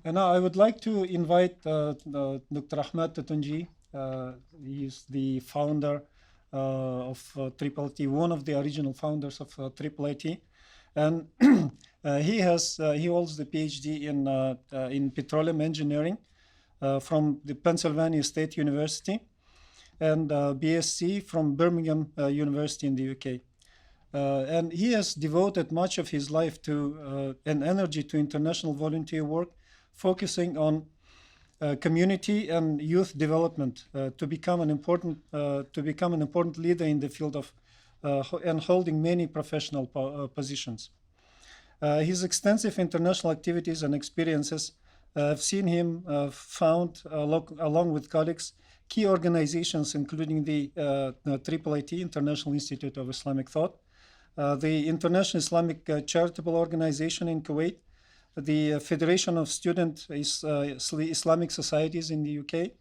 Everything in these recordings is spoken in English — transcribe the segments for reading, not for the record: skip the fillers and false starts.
And now I would like to invite Dr. Ahmad Totonji. He is the founder of IIIT, one of the original founders of IIIT, and he holds the PhD in petroleum engineering from the Pennsylvania State University, and BSc from Birmingham University in the UK. And he has devoted much of his life to and energy to international volunteer work, focusing on community and youth development to become an important leader in the field of and holding many professional positions. His extensive international activities and experiences have seen him found, along with colleagues, key organizations, including the IIIT, International Institute of Islamic Thought, the International Islamic Charitable Organization in Kuwait, the Federation of Student Islamic Societies in the UK,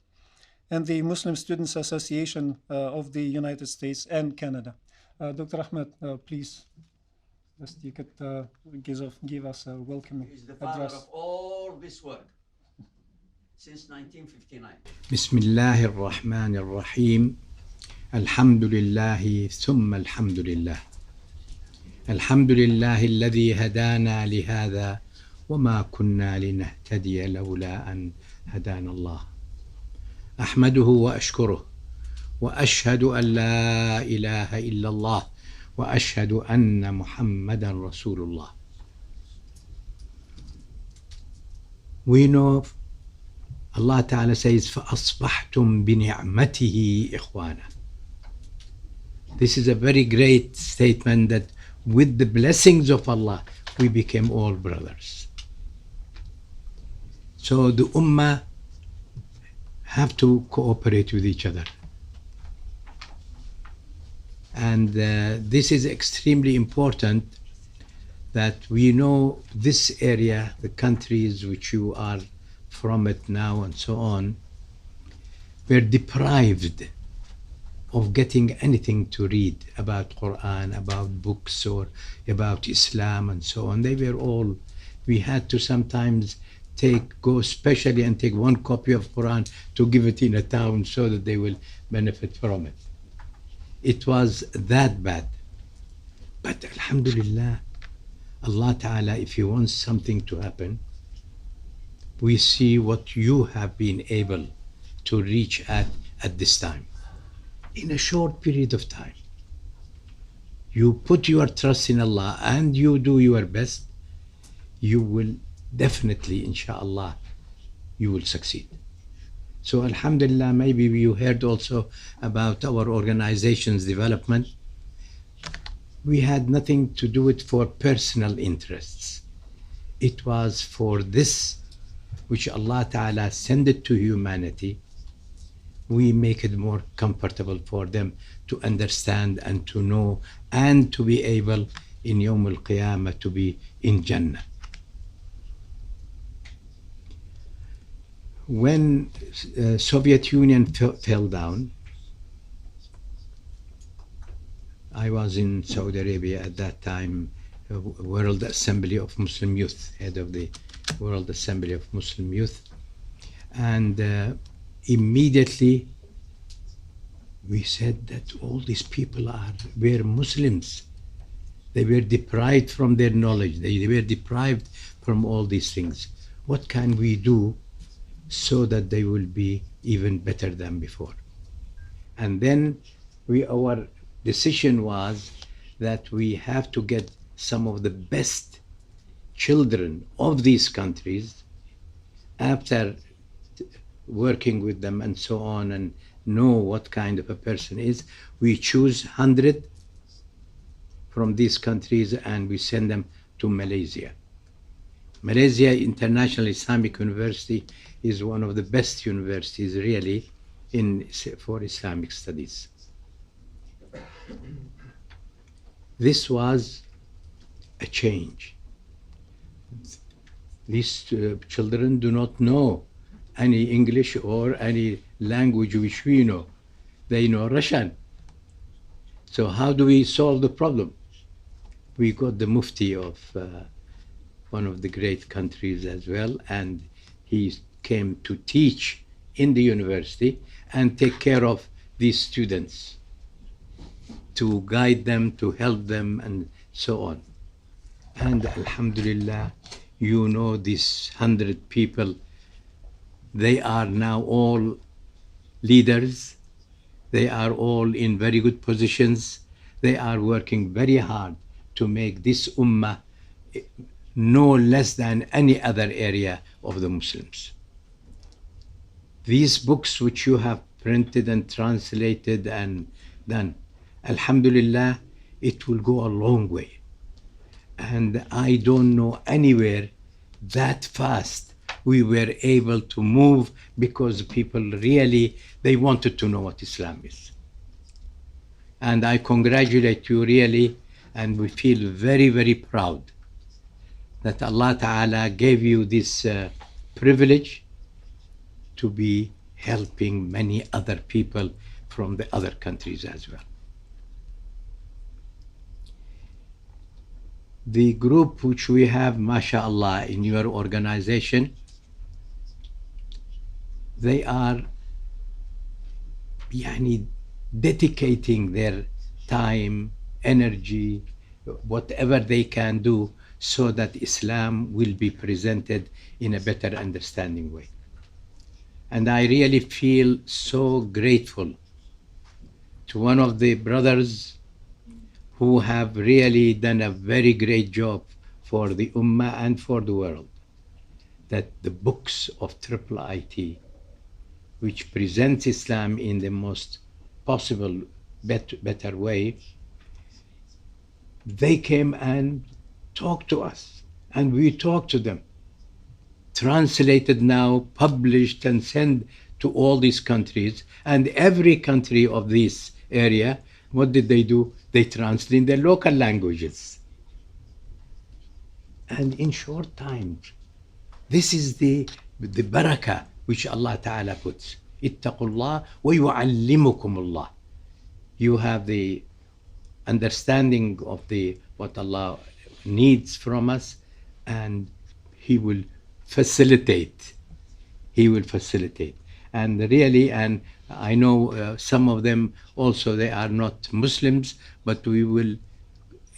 and the Muslim Students Association of the United States and Canada. Dr. Ahmed, please, just you could give us a welcoming He is the father address. of all this work since 1959. بسم الله الرحمن الرحيم الحمد لله ثم الحمد لله الحمد لله الذي هدانا لهذا وما كنا لنهتدي لولا أن هدانا الله أحمده وأشكره وأشهد أن لا إله إلا الله وأشهد أن محمدا رسول الله. We know Allah Ta'ala says فَأَصْبَحْتُمْ بِنِعْمَتِهِ إِخْوَانًا. This is a very great statement that with the blessings of Allah we became all brothers. So the Ummah have to cooperate with each other. And this is extremely important that we know this area, the countries which you are from it now and so on, were deprived of getting anything to read about Quran, about books or about Islam and so on. They were all, we had to sometimes go specially and take one copy of Quran to give it in a town so that they will benefit from it. It was that bad. But Alhamdulillah, Allah Ta'ala, if He wants something to happen, we see what you have been able to reach at this time. In a short period of time, you put your trust in Allah and you do your best, you will definitely, inshallah, you will succeed. So Alhamdulillah, maybe you heard also about our organization's development. We had nothing to do it for personal interests. It was for this which Allah Ta'ala sent it to humanity. We make it more comfortable for them to understand and to know and to be able in Yawm al-Qiyamah to be in Jannah. When Soviet Union fell down, I was in Saudi Arabia at that time, World Assembly of Muslim Youth, head of the World Assembly of Muslim Youth, and immediately we said that all these people were Muslims. They were deprived from their knowledge. They were deprived from all these things. What can we do so that they will be even better than before? And then our decision was that we have to get some of the best children of these countries, after working with them and so on and know what kind of a person is, we choose 100 from these countries and we send them to Malaysia. Malaysia International Islamic University is one of the best universities really for Islamic studies. This was a change. These children do not know any English or any language which we know. They know Russian. So how do we solve the problem? We got the Mufti of one of the great countries as well, and he came to teach in the university and take care of these students, to guide them, to help them, and so on. And Alhamdulillah, you know, these 100 people, they are now all leaders. They are all in very good positions. They are working very hard to make this ummah no less than any other area of the Muslims. These books which you have printed and translated and done, Alhamdulillah, it will go a long way. And I don't know anywhere that fast we were able to move, because people really, they wanted to know what Islam is. And I congratulate you really, and we feel very, very proud that Allah Ta'ala gave you this privilege to be helping many other people from the other countries as well. The group which we have, MashaAllah, in your organization, they are dedicating their time, energy, whatever they can do, so that Islam will be presented in a better understanding way. And I really feel so grateful to one of the brothers who have really done a very great job for the Ummah and for the world, that the books of IIIT, which presents Islam in the most possible, better way, they came and talked to us, and we talked to them. Translated now, published, and sent to all these countries. And every country of this area, what did they do? They translated in their local languages. And in short time, this is the barakah which Allah Ta'ala puts. Ittaqullah wa yu'allimukumullah. You have the understanding of what Allah needs from us, and He will facilitate. He will facilitate. And really, and I know some of them also, they are not Muslims, but we will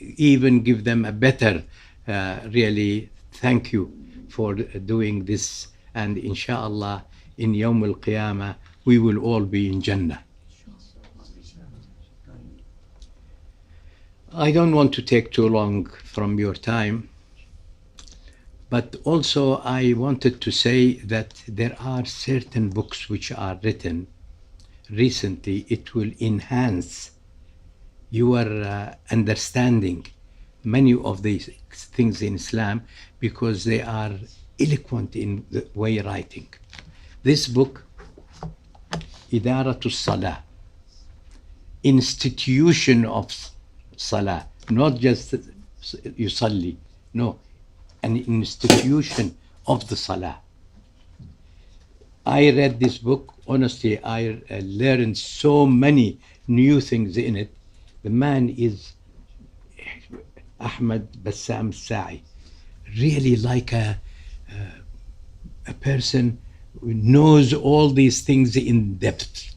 even give them a better, really, thank you for doing this. And inshallah, in Yawm al-Qiyamah, we will all be in Jannah. I don't want to take too long from your time, but also I wanted to say that there are certain books which are written recently. It will enhance your understanding many of these things in Islam, because they are eloquent in the way writing. This book, Idaratul Salah, institution of Salah, not just yusalli, no, an institution of the Salah. I read this book, honestly, I learned so many new things in it. The man is Ahmad Bassam Sa'i, really like a person who knows all these things in depth.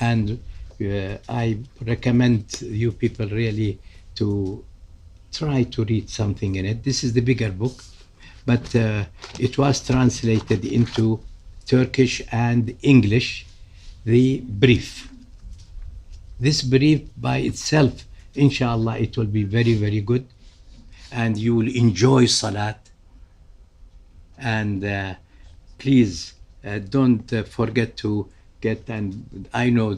And I recommend you people really to try to read something in it. This is the bigger book, but it was translated into Turkish and English, the brief. This brief by itself, inshallah, it will be very, very good, and you will enjoy Salat. And please don't forget to get, and I know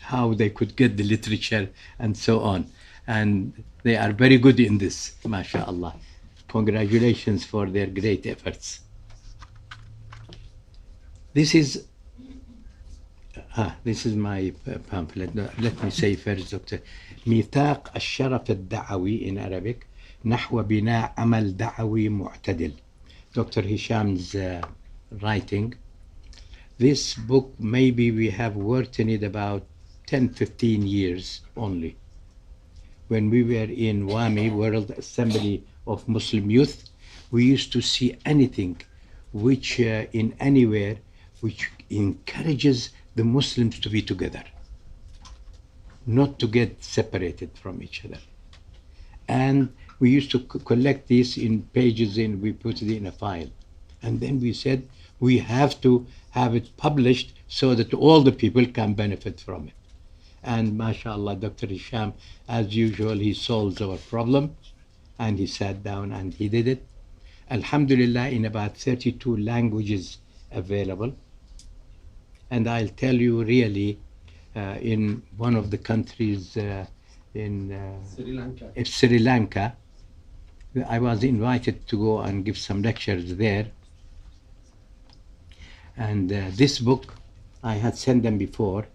how they could get the literature and so on, and they are very good in this, mashallah. Congratulations for their great efforts. This is my pamphlet. Let me say first, Dr. ميثاق الشرف الدعوي in Arabic, نحو بناء عمل دعوي معتدل. Dr. Hisham's writing. This book, maybe we have worked in it about 10-15 years only. When we were in WAMI, World Assembly of Muslim Youth, we used to see anything which in anywhere which encourages the Muslims to be together, not to get separated from each other. And we used to collect this in pages, and we put it in a file. And then we said we have to have it published so that all the people can benefit from it. And mashallah, Dr. Hisham, as usual, he solves our problem, and he sat down and he did it. Alhamdulillah, in about 32 languages available. And I'll tell you really, in one of the countries in Sri Lanka, I was invited to go and give some lectures there. And this book, I had sent them before.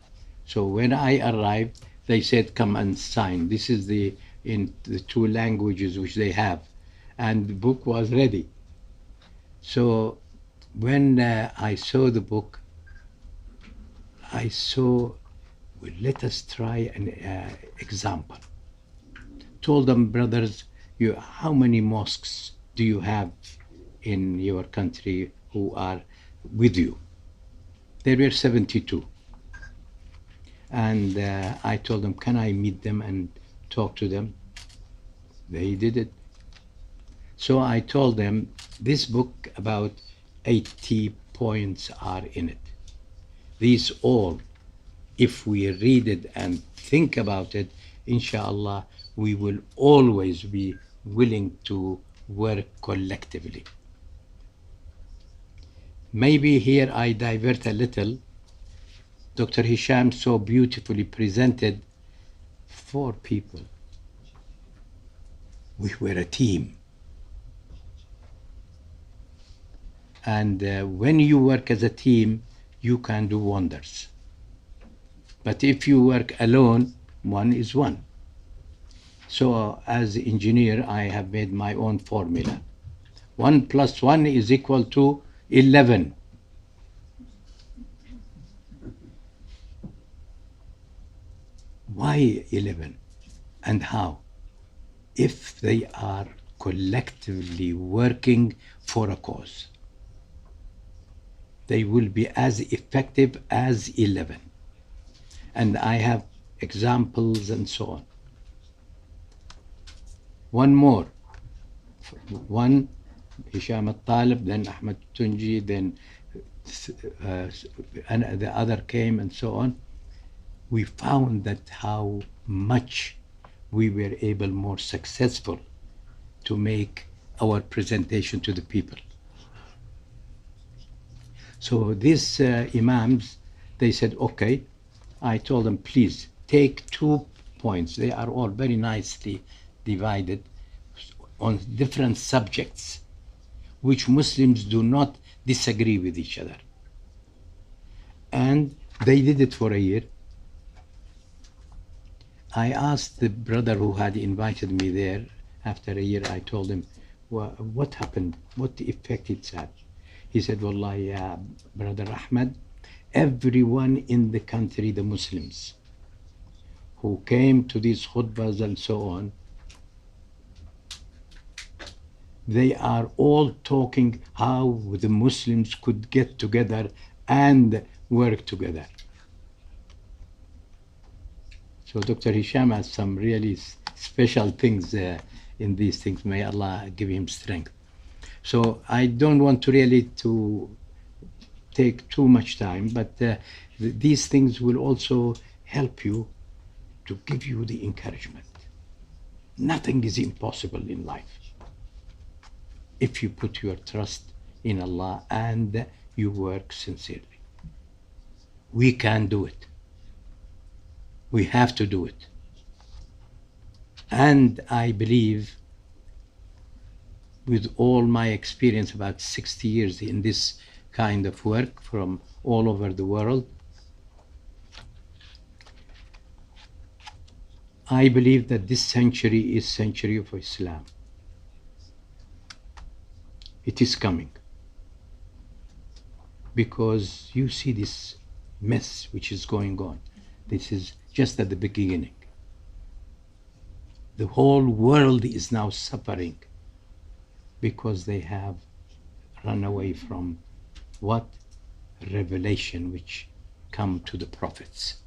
So when I arrived, they said, come and sign. This is in the 2 languages which they have. And the book was ready. So when I saw the book, I saw, well, let us try an example. Told them, brothers, how many mosques do you have in your country who are with you? There were 72. And I told them, can I meet them and talk to them? They did it. So I told them, this book, about 80 points are in it. These all, if we read it and think about it, inshallah, we will always be willing to work collectively. Maybe here I divert a little. Dr. Hisham so beautifully presented 4 people. We were a team. And when you work as a team, you can do wonders. But if you work alone, one is one. So as engineer, I have made my own formula. 1 + 1 is equal to 11. Why 11 and how? If they are collectively working for a cause, they will be as effective as 11. And I have examples and so on. One more. One, Hisham al-Talib, then Ahmad Totonji, then and the other came and so on. We found that how much we were able more successful to make our presentation to the people. So these imams, they said, okay. I told them, please take 2 points. They are all very nicely divided on different subjects, which Muslims do not disagree with each other. And they did it for a year. I asked the brother who had invited me there, after a year, I told him, well, what happened? What effect it had? He said, Wallahi, ya Brother Ahmad, everyone in the country, the Muslims, who came to these khutbahs and so on, they are all talking how the Muslims could get together and work together. So Dr. Hisham has some really special things in these things. May Allah give him strength. So I don't want to really to take too much time, but these things will also help you to give you the encouragement. Nothing is impossible in life if you put your trust in Allah and you work sincerely. We can do it. We have to do it. And I believe, with all my experience, about 60 years in this kind of work from all over the world, I believe that this century is century of Islam. It is coming. Because you see this mess which is going on. This is just at the beginning. The whole world is now suffering because they have run away from what? Revelation which come to the prophets,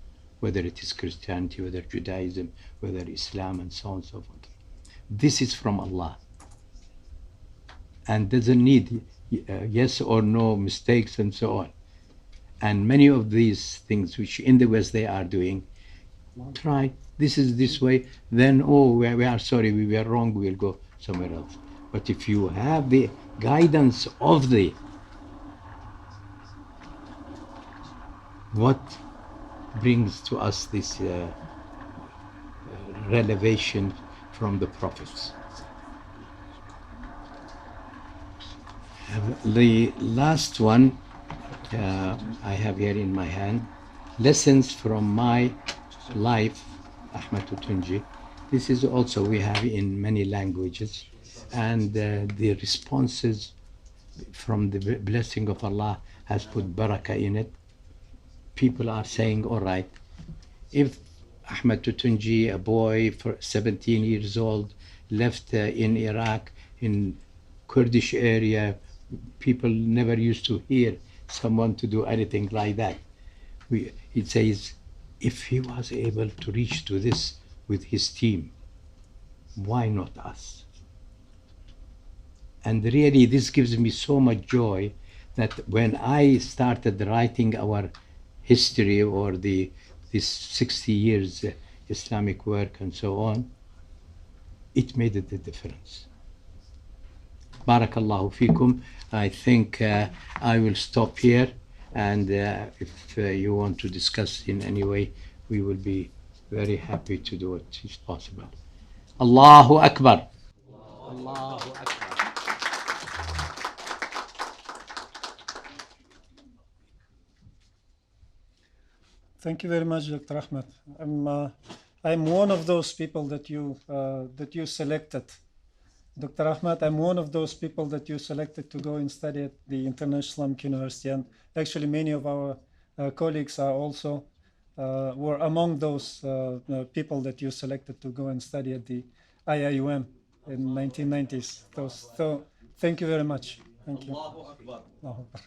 whether it is Christianity, whether Judaism, whether Islam, and so on and so forth. This is from Allah and doesn't need yes or no mistakes and so on. And many of these things which in the West they are doing, try, this is this way, then, oh, we are sorry, we were wrong, we will go somewhere else. But if you have the guidance of the what brings to us this revelation from the prophets. The last one I have here in my hand, lessons from my life, Ahmad Totonji. This is also we have in many languages, and the responses from the blessing of Allah has put barakah in it. People are saying, all right, if Ahmad Totonji, a boy for 17 years old, left in Iraq, in Kurdish area, people never used to hear someone to do anything like that. It says, if he was able to reach to this with his team, why not us? And really, this gives me so much joy that when I started writing our history or this 60 years Islamic work and so on, it made it the difference. Barakallahu fikum. I think I will stop here, and if you want to discuss in any way, we will be very happy to do it if possible. Allahu Akbar. Allahu Akbar. Thank you very much, Dr. Ahmed. I'm one of those people that you selected. Dr. Ahmed, I'm one of those people that you selected to go and study at the International Islamic University, and actually many of our colleagues are also were among those people that you selected to go and study at the IIUM in 1990s. So thank you very much. Thank you. Allahu Akbar. Allahu Akbar.